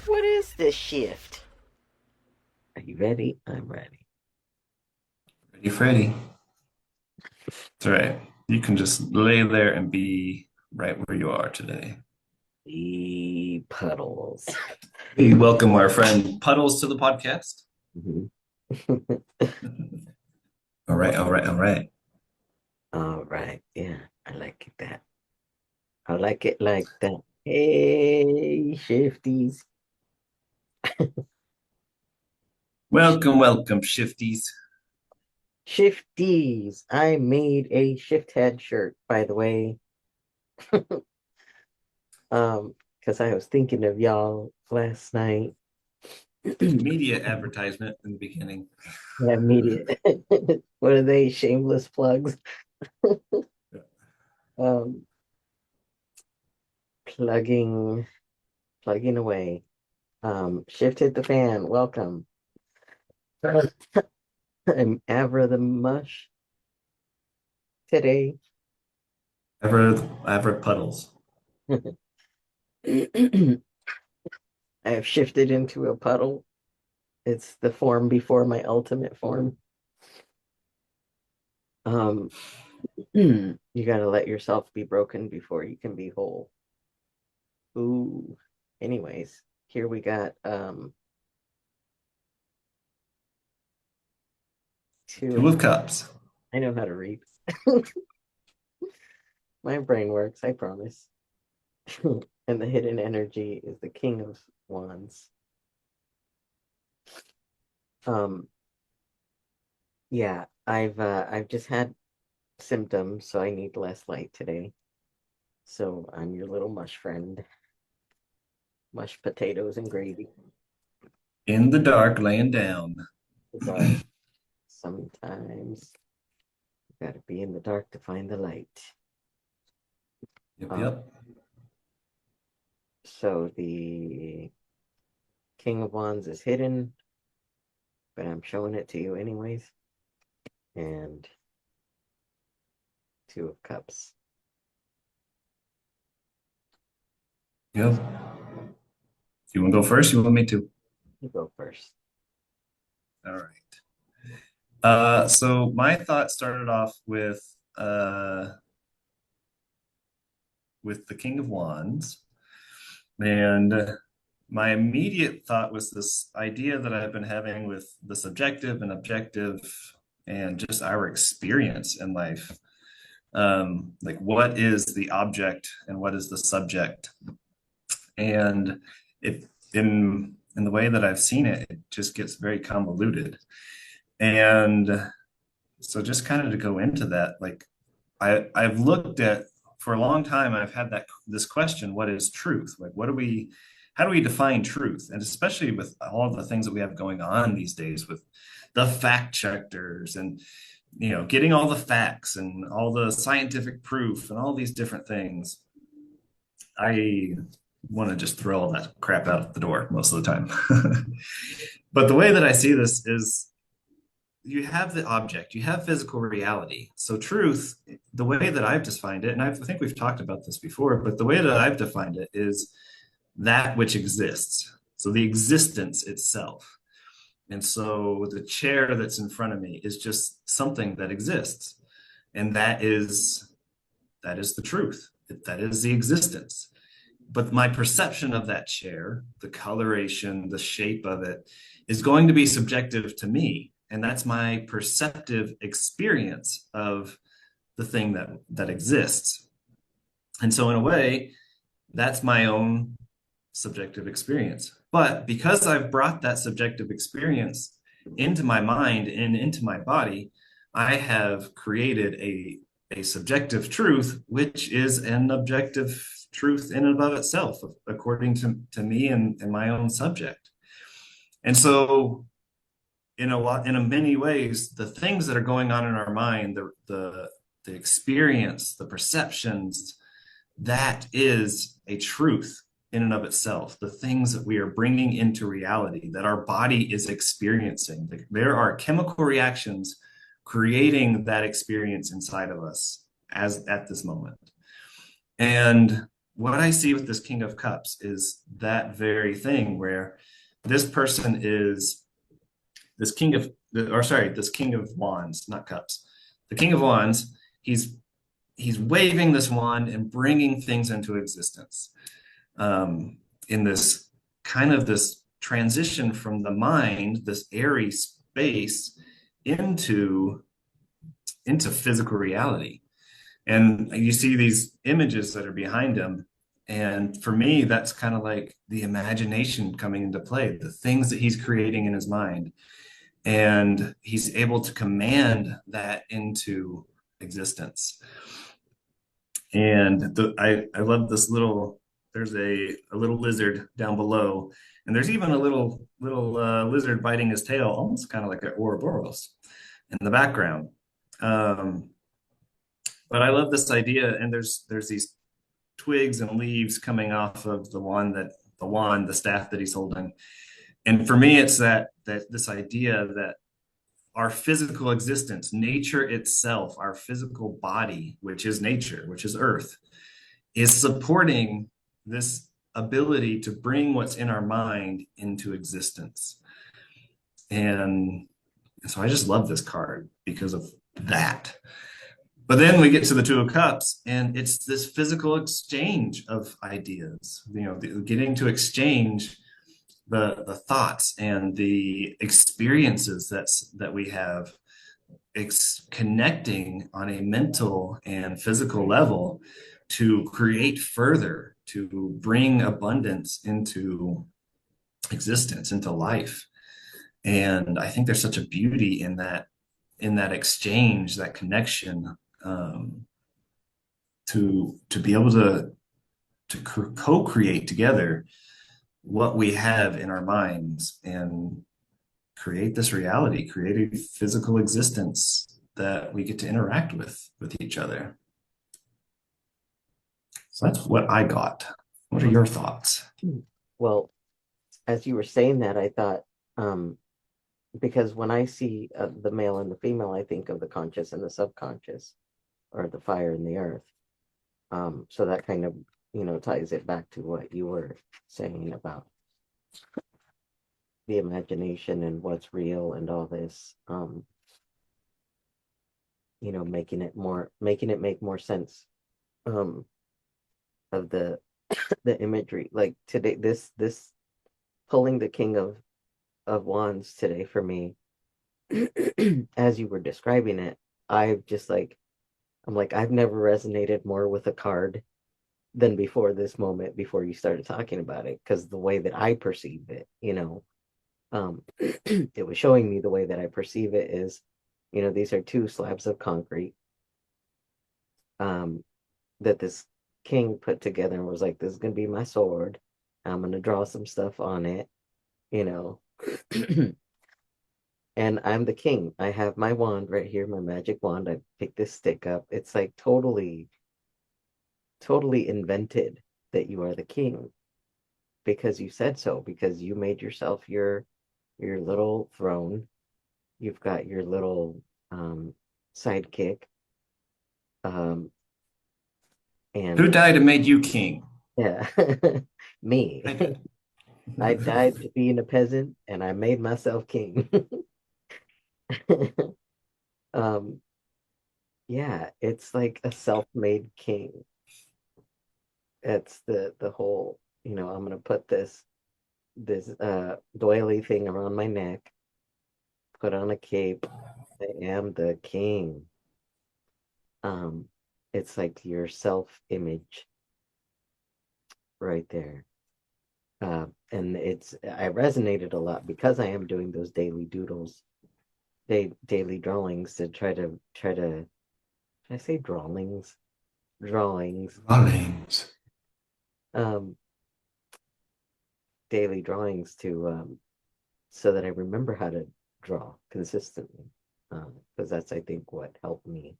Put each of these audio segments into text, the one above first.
What is this shift? Are you ready? I'm ready. Ready, Freddy. That's right. You can just lay there and be right where you are today. The puddles. We welcome our friend Puddles to the podcast. Mhm. All right, all right, all right. All right. Yeah, I like it that. I like it like that. Hey, shifties. Welcome, welcome, shifties. Shifties. I made a shift head shirt, by the way. Because I was thinking of y'all last night. Immediate advertisement in the beginning. Yeah, media. What are they? Shameless plugs. Um, plugging, plugging away. Shift hit the fan. Welcome. I'm Avra the Mush today. Ever Puddles. I have shifted into a puddle. It's the form before my ultimate form. Um, you gotta let yourself be broken before you can be whole. Ooh. Anyways, here we got two Two of of Cups. I know how to read. My brain works, I promise. And the hidden energy is the King of Wands. Um, yeah, I've just had symptoms, so I need less light today. So I'm your little mush friend. Mush potatoes and gravy. In the dark, laying down. The dark. Sometimes you gotta be in the dark to find the light. Yep, Um, yep. so the King of Wands is hidden, but I'm showing it to you anyways. And Two of Cups. Yep. You want to go first? You want me to? You go first. All right. So my thought started off uh with the King of Wands. And my immediate thought was this idea that I've been having with the subjective and objective and just our experience in life. Like, what is the object and what is the subject? And it, in the way that I've seen it, it just gets very convoluted. And so, just kind of to go into that, like, I've looked at for a long time. I've had this question: what is truth? Like, what do we? How do we define truth? And especially with all the things that we have going on these days, with the fact checkers and getting all the facts and all the scientific proof and all these different things. I want to just throw all that crap out the door most of the time. But the way that I see this is you have the object, you have physical reality. So truth, the way that I've defined it, and I think we've talked about this before, but the way that I've defined it is that which exists. So the existence itself. And so the chair that's in front of me is just something that exists. And that is the truth. That is the existence. But my perception of that chair, the coloration, the shape of it, is going to be subjective to me. And that's my perceptive experience of the thing that exists. And so in a way, that's my own subjective experience. But because I've brought that subjective experience into my mind and into my body, I have created a subjective truth, which is an objective truth in and of itself, according to me and my own subject. And so in many ways, the things that are going on in our mind, the experience, the perceptions, that is a truth in and of itself. The things that we are bringing into reality, that our body is experiencing. There are chemical reactions creating that experience inside of us as at this moment. And what I see with this King of Cups is that very thing where this person is this King of, or sorry, this King of Wands, not Cups. The King of Wands, he's waving this wand and bringing things into existence in this kind of this transition from the mind, this airy space, into physical reality. And you see these images that are behind him. And for me, that's kind of like the imagination coming into play, the things that he's creating in his mind. And he's able to command that into existence. And I love this little, there's a little lizard down below. And there's even a little lizard biting his tail, almost kind of like an Ouroboros in the background. Um, but I love this idea, and there's these twigs and leaves coming off of the staff that he's holding. And for me, it's that this idea that our physical existence, nature itself, our physical body, which is nature, which is earth, is supporting this ability to bring what's in our mind into existence. And so I just love this card because of that. But then we get to the Two of Cups, and it's this physical exchange of ideas, getting to exchange the thoughts and the experiences that we have, connecting on a mental and physical level to create further, to bring abundance into existence, into life. And I think there's such a beauty in that exchange, that connection, to be able to co-create together what we have in our minds and create this reality, create a physical existence that we get to interact with each other. So that's what I got. What are your thoughts? Well, as you were saying that, I thought, um, because when I see the male and the female, I think of the conscious and the subconscious, or the fire and the earth. So that kind of, ties it back to what you were saying about the imagination and what's real and all this. Making it make more sense um of the imagery. Like today, this pulling the king of wands today for me, as you were describing it, I've just like I'm like, I've never resonated more with a card than before this moment, before you started talking about it, because the way that I perceive it, it was showing me the way that I perceive it is, these are two slabs of concrete um, that this king put together and was like, this is going to be my sword. I'm going to draw some stuff on it, you know. And I'm the king. I have my wand right here, my magic wand. I pick this stick up. It's like totally invented that you are the king because you said so, because you made yourself your little throne. You've got your little sidekick. Um, Who and died and made you king? yeah, me. I did. I died to being a peasant and I made myself king. um, yeah, it's like a self-made king. It's the whole, I'm gonna put this doily thing around my neck, put on a cape. I am the king. Um, it's like your self-image right there. And I resonated a lot because I am doing those daily doodles, daily drawings to should I say drawings? Drawings. Rollins. Um, daily drawings to so that I remember how to draw consistently. Because that's I think what helped me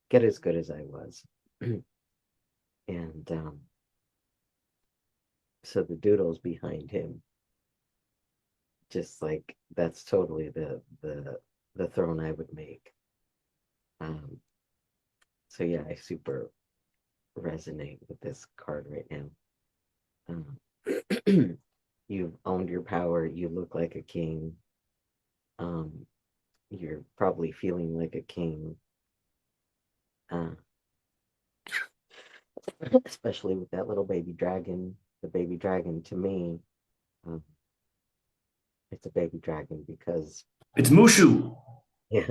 get as good as I was. And so the doodles behind him, just like that's totally the throne I would make. Um, so yeah, I super. resonate with this card right now. Um, you've owned your power. You look like a king. Um, you're probably feeling like a king, uh, especially with that little baby dragon. The baby dragon to me, um, it's a baby dragon because, It's Mushu. yeah,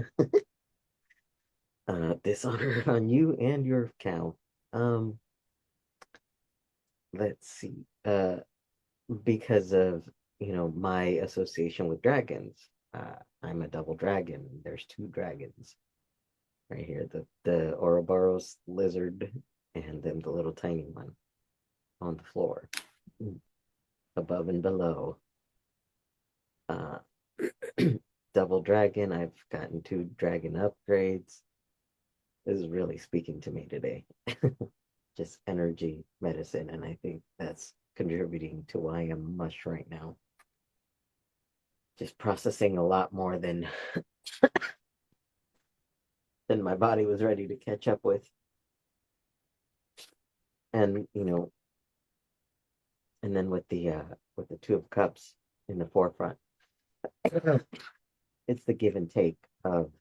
dishonor on you and your cow. Um, let's see. Because of, my association with dragons. I'm a double dragon. There's two dragons right here. The Ouroboros lizard and then the little tiny one on the floor, above and below. Uh, double dragon. I've gotten two dragon upgrades. This is really speaking to me today. Just energy medicine, and I think that's contributing to why I'm mush right now. Just processing a lot more than my body was ready to catch up with. And and then with the two of cups in the forefront, it's the give and take of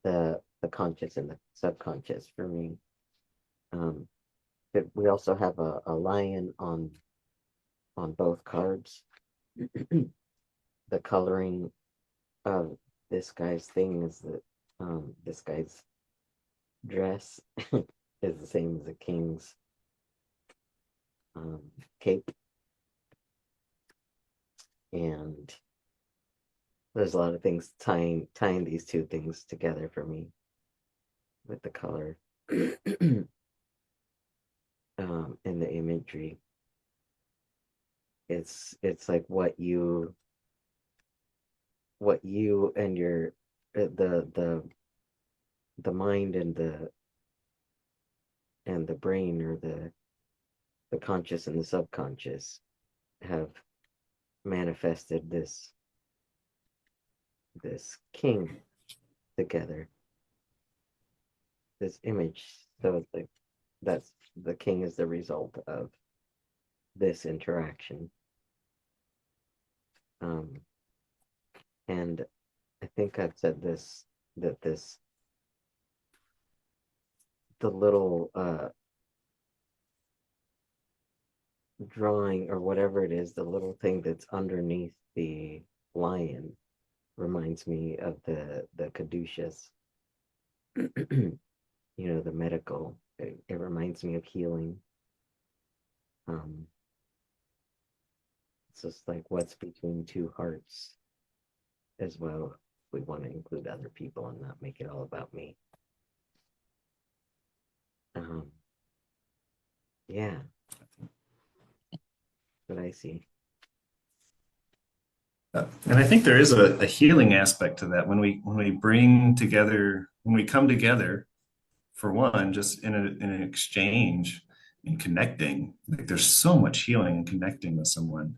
the conscious and the subconscious for me. Um, but we also have a lion on both cards. The coloring of this guy's thing is that this guy's dress is the same as the king's um, cape, and there's a lot of things tying these two things together for me with the color and the imagery. It's like what you and your the mind and the brain, or the conscious and the subconscious, have manifested this king together, this image. So it's like that's the king is the result of this interaction. Um, and I think I've said this, that the little drawing or whatever it is, the little thing that's underneath the lion reminds me of the caduceus, the medical. It reminds me of healing. Um, it's just like what's between two hearts as well. We want to include other people and not make it all about me. Um, yeah, what I see. And I think there is a healing aspect to that when we bring together, when we come together for one, just in an exchange in connecting. Like there's so much healing in connecting with someone,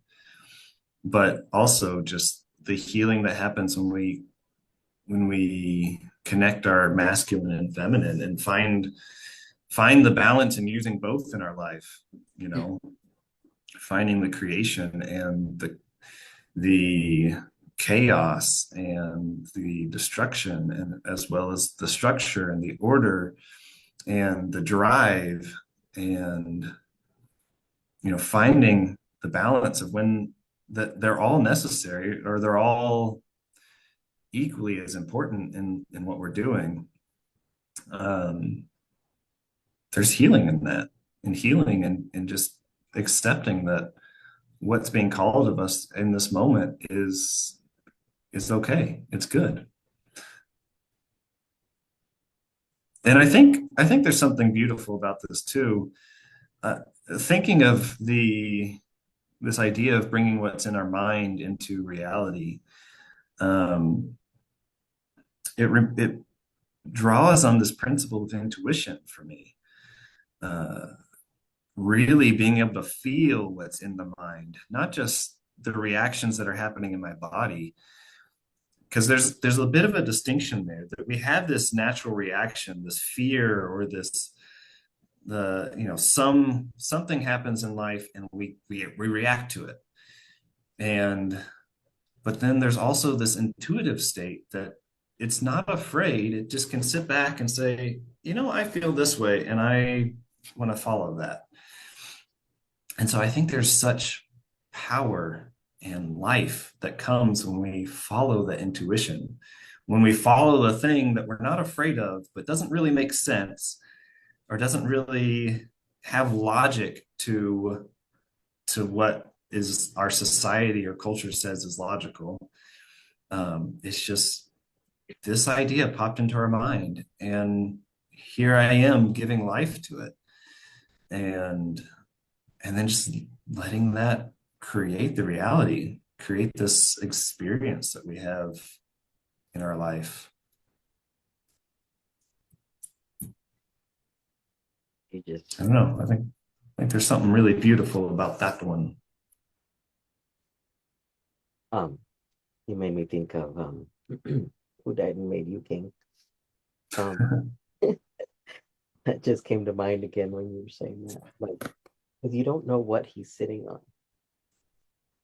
but also just the healing that happens when we connect our masculine and feminine and find the balance in using both in our life, you know, finding the creation and the chaos and the destruction, and as well as the structure and the order and the drive, and finding the balance of when that they're all necessary, or they're all equally as important in what we're doing. um there's healing in that, and healing and just accepting that what's being called of us in this moment is okay, it's good. And I think there's something beautiful about this too. uh, Thinking of this idea of bringing what's in our mind into reality, um, it draws on this principle of intuition for me. Uh, Really being able to feel what's in the mind, not just the reactions that are happening in my body, because there's a bit of a distinction there, that we have this natural reaction, this fear, or something happens in life and we react to it. And but then there's also this intuitive state that it's not afraid. It just can sit back and say, I feel this way and I want to follow that. And so I think there's such power and life that comes when we follow the intuition, when we follow the thing that we're not afraid of, but doesn't really make sense or doesn't really have logic to what is our society or culture says is logical. It's just this idea popped into our mind, and here I am giving life to it, and then just letting that create the reality, create this experience that we have in our life. You I just don't know. I think there's something really beautiful about that one. um you made me think of Who Died and Made You King. Um that just came to mind again when you were saying that. Like, because you don't know what he's sitting on.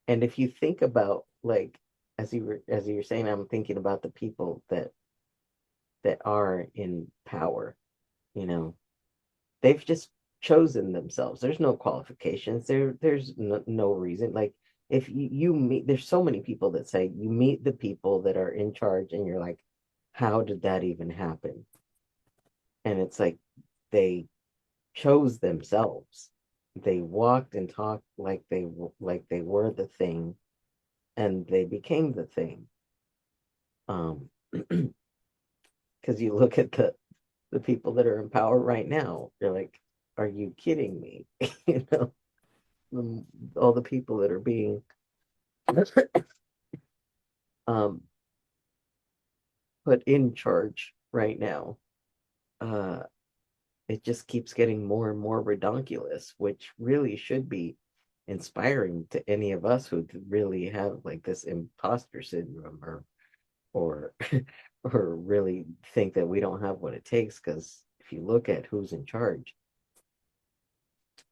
And if you think about, like, as you were saying, I'm thinking about the people that are in power, you know. They've just chosen themselves. There's no qualifications. There's no reason. Like, if you meet, there's so many people that say you meet the people that are in charge and you're like, how did that even happen? And it's like they chose themselves. They walked and talked like they were the thing, and they became the thing. Um, because you look at the people that are in power right now, you're like, are you kidding me? You know, all the people that are being um put in charge right now. Uh, it just keeps getting more and more redonkulous, which really should be inspiring to any of us who really have like this imposter syndrome, or or really think that we don't have what it takes. Because if you look at who's in charge,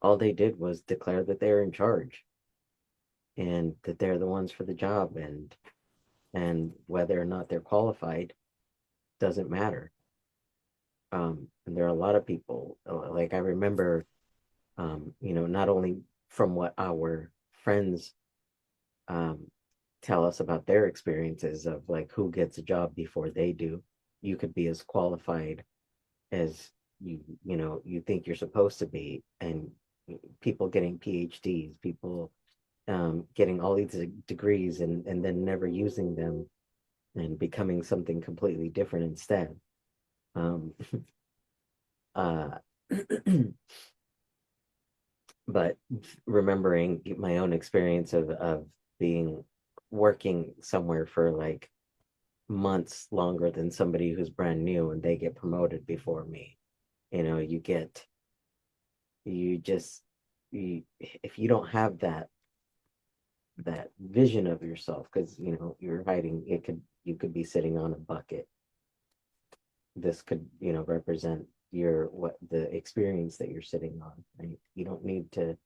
all they did was declare that they're in charge and that they're the ones for the job, and whether or not they're qualified doesn't matter. And there are a lot of people, like I remember, not only from what our friends um, tell us about their experiences of like who gets a job before they do. You could be as qualified as you think you're supposed to be, and people getting PhDs, people getting all these degrees, and then never using them and becoming something completely different instead. Um, uh, but remembering my own experience of being working somewhere for like months longer than somebody who's brand new and they get promoted before me. You get you just you if you don't have that vision of yourself, because you're hiding, you could be sitting on a bucket. This could represent your what the experience that you're sitting on, right? You don't need to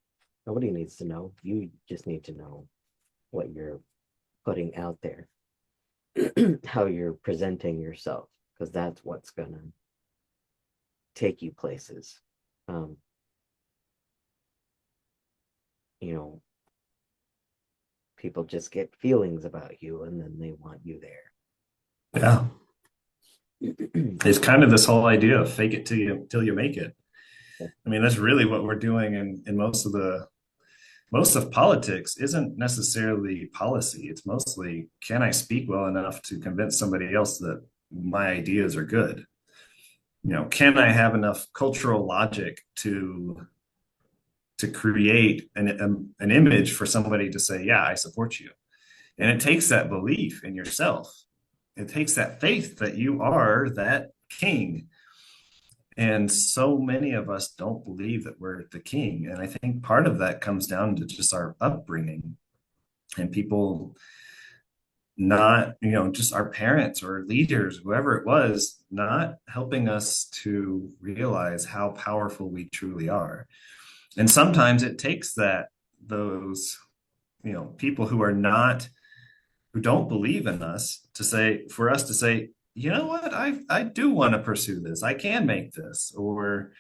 Nobody needs to know. You just need to know what you're putting out there, how you're presenting yourself, because that's what's gonna take you places. Um, you know, People just get feelings about you and then they want you Yeah. there. It's kind of this whole idea of fake it till you make it. I mean, that's really what we're doing in most of politics isn't necessarily policy. It's mostly, can I speak well enough to convince somebody else that my ideas are good? Can I have enough cultural logic to create an image for somebody to say, yeah, I support you. And it takes that belief in yourself. It takes that faith that you are that king. And so many of us don't believe that we're the king. And I think part of that comes down to just our upbringing. And people, not, just our parents or leaders, whoever it was, not helping us to realize how powerful we truly are. And sometimes it takes those, people who are not, who don't believe in us to say, for us to say, you know what, I do want to pursue this. I can make this, or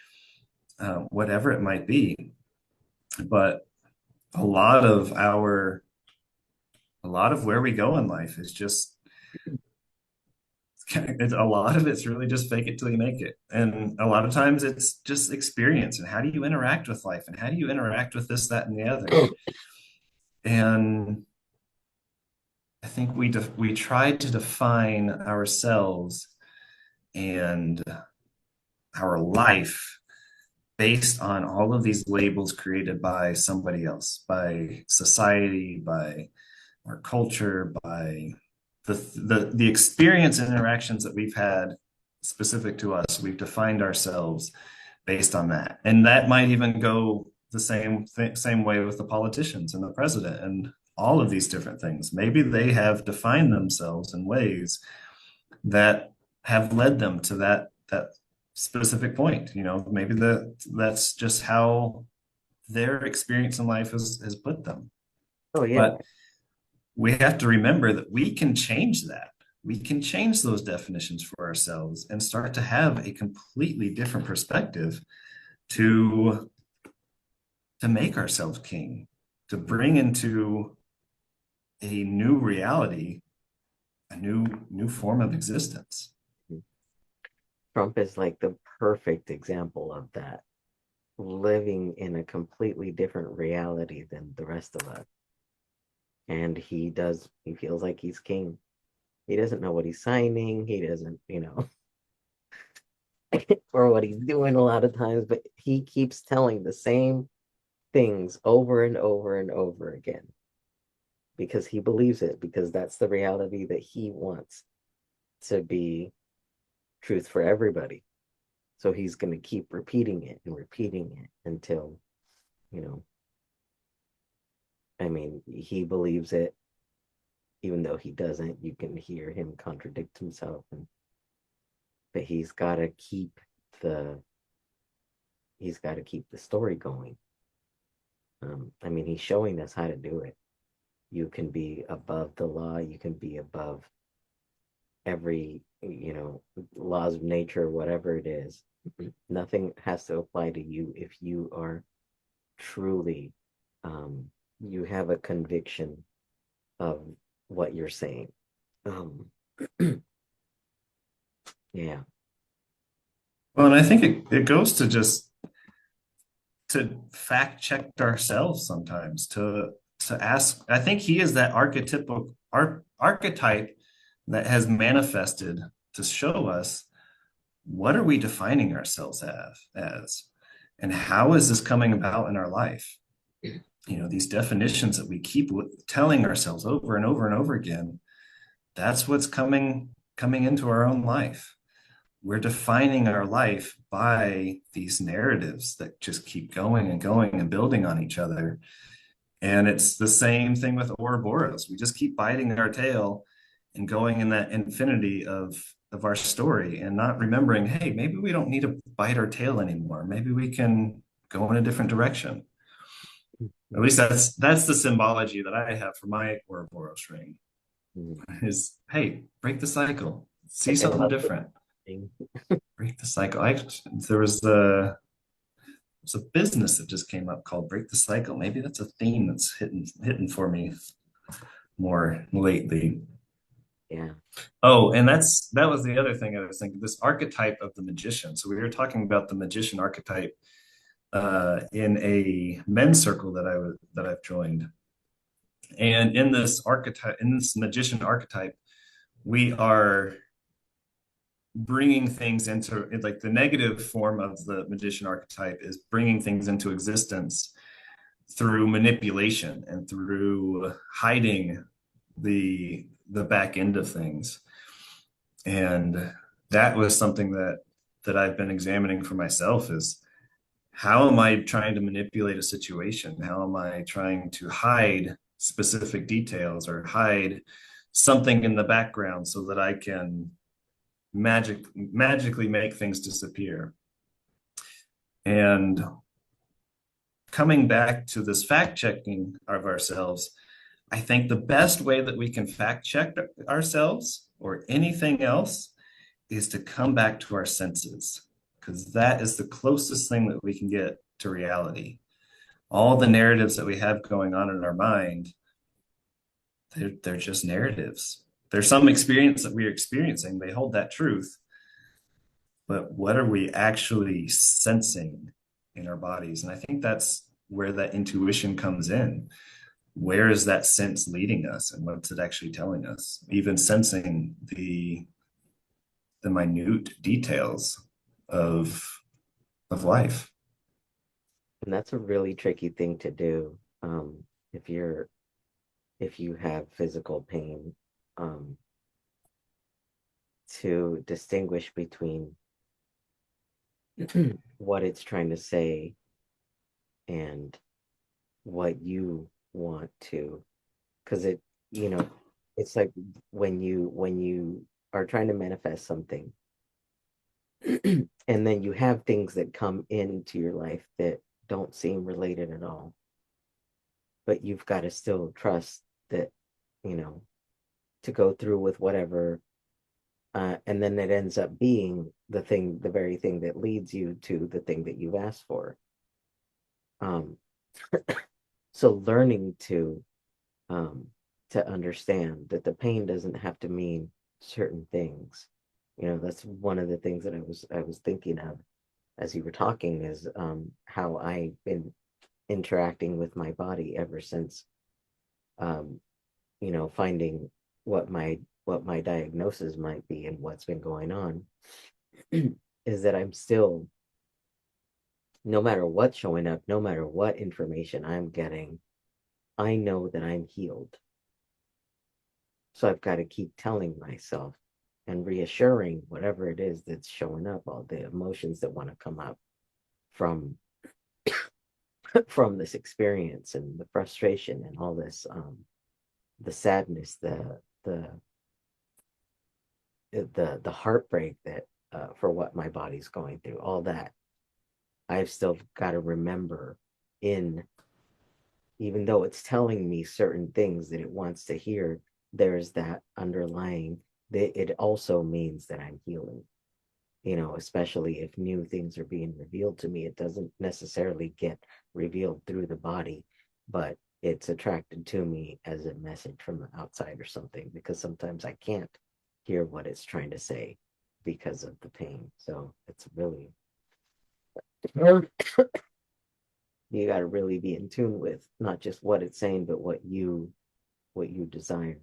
whatever it might be. But a lot of our, a lot of where we go in life is just a lot of it's really just fake it till you make it. And a lot of times it's just experience and how do you interact with life and how do you interact with this, that, and the other. And I think we try to define ourselves and our life based on all of these labels created by somebody else, by society, by our culture, by the experience and interactions that we've had specific to us. We've defined ourselves based on that, and that might even go the same way with the politicians and the president and all of these different things. Maybe they have defined themselves in ways that have led them to that specific point. Maybe that's just how their experience in life has put them. Oh yeah. But we have to remember that we can change that. We can change those definitions for ourselves and start to have a completely different perspective to make ourselves king, to bring into a new reality, a new form of existence. Trump is like the perfect example of that, living in a completely different reality than the rest of us. And he feels like he's king. He doesn't know what he's signing. He doesn't, or what he's doing a lot of times, but he keeps telling the same things over and over and over again because he believes it, because that's the reality that he wants to be truth for everybody. So he's going to keep repeating it and repeating it until, you know, I mean, he believes it, even though he doesn't. You can hear him contradict himself, but the he's got to keep the story going. I mean, he's showing us how to do it. You can be above the law. You can be above every, laws of nature, whatever it is. Nothing has to apply to you if you are truly, you have a conviction of what you're saying. Um, yeah. Well, and I think it goes to just to fact check ourselves sometimes, to ask. I think he is that archetype that has manifested to show us what are we defining ourselves as, and how is this coming about in our life. These definitions that we keep telling ourselves over and over and over again, that's what's coming into our own life. We're defining our life by these narratives that just keep going and going and building on each other. And it's the same thing with Ouroboros. We just keep biting our tail and going in that infinity of our story and not remembering, hey, maybe we don't need to bite our tail anymore. Maybe we can go in a different direction. At least that's the symbology that I have for my Ouroboros ring is, hey, break the cycle, see I something love different, the break the cycle. There was a business that just came up called Break the Cycle. Maybe that's a theme that's hitting for me more lately. yeah. Oh, and that was the other thing I was thinking, this archetype of the magician. So we were talking about the magician archetype in a men's circle that I've joined. And in this archetype, in this magician archetype, we are bringing things into, like, the negative form of the magician archetype is bringing things into existence through manipulation and through hiding the back end of things. And that was something that I've been examining for myself is, how am I trying to manipulate a situation? How am I trying to hide specific details or hide something in the background so that I can magically make things disappear. And coming back to this fact checking of ourselves, I think the best way that we can fact check ourselves or anything else is to come back to our senses, because that is the closest thing that we can get to reality. All the narratives that we have going on in our mind, they're just narratives. There's some experience that we're experiencing, they hold that truth, but what are we actually sensing in our bodies? And I think that's where that intuition comes in. Where is that sense leading us, and what's it actually telling us? Even sensing the minute details of life. And that's a really tricky thing to do. If you're if you have physical pain, um, to distinguish between what it's trying to say and what you want to, because you know, it's like when you are trying to manifest something, and then you have things that come into your life that don't seem related at all, but you've got to still trust that, you know, to go through with whatever, and then it ends up being the very thing that leads you to the thing that you've asked for. Um, so learning um, to understand that the pain doesn't have to mean certain things. You know, that's one of the things that I was thinking of as you were talking is how I've been interacting with my body ever since, um, you know, finding what my diagnosis might be and what's been going on is that I'm still, no matter what's showing up, no matter what information I'm getting, I know that I'm healed. So I've got to keep telling myself and reassuring whatever it is that's showing up, all the emotions that want to come up from from this experience and the frustration and all this, the sadness, the heartbreak that, for what my body's going through, all that I've still got to remember in, even though it's telling me certain things that it wants to hear, there's that underlying that it also means that I'm healing. You know, especially if new things are being revealed to me, it doesn't necessarily get revealed through the body, but it's attracted to me as a message from the outside or something, because sometimes I can't hear what it's trying to say because of the pain. So it's really, you got to really be in tune with not just what it's saying, but what you desire,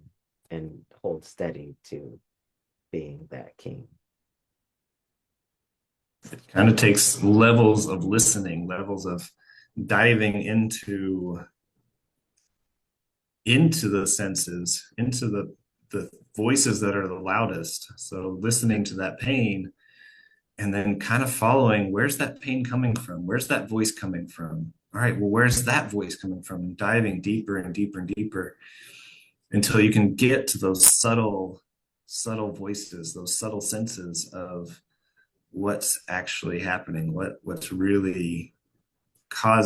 and hold steady to being that king. It kind of takes levels of listening, levels of diving into the senses, into the voices that are the loudest. So listening to that pain and then kind of following, where's that pain coming from? Where's that voice coming from? All right, well, where's that voice coming from? Diving deeper and deeper and deeper until you can get to those subtle voices, those subtle senses of what's actually happening, what's really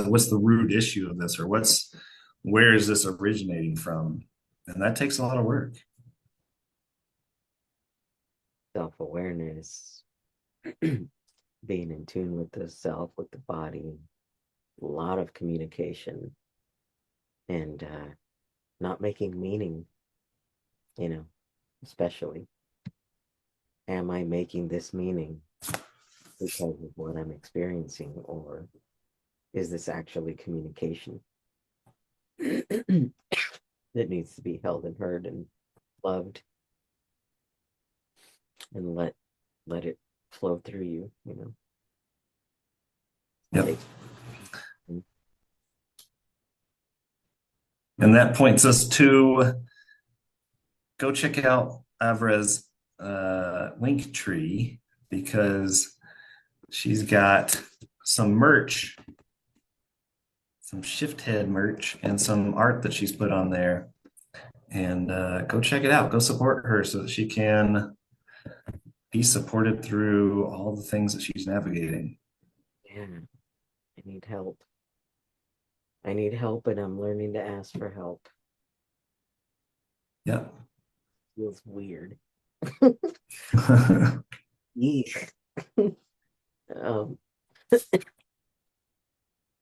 what's the root issue of this, or where is this originating from? And that takes a lot of work. Self-awareness, being in tune with the self, with the body, a lot of communication, and not making meaning, you know, especially. Am I making this meaning because of what I'm experiencing, or is this actually communication that needs to be held and heard and loved, and let it flow through you, you know? Yep. Takes, And that points us to go check out Avra's link tree, because she's got some merch, some shift head merch, and some art that she's put on there. and go check it out. Go support her so that she can be supported through all the things that she's navigating. Yeah, I need help. I need help, and I'm learning to ask for help. Yep. Feels weird. Yeesh. Um,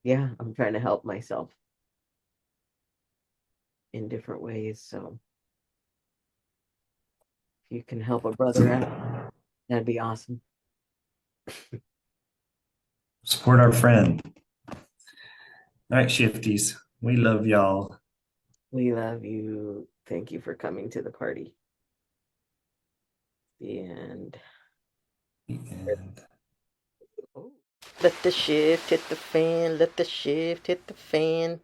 yeah, I'm trying to help myself in different ways. So if you can help a brother out, that'd be awesome. Support our friend. All right, shifties. We love y'all. We love you. Thank you for coming to the party. And And oh, let the shift hit the fan. Let the shift hit the fan.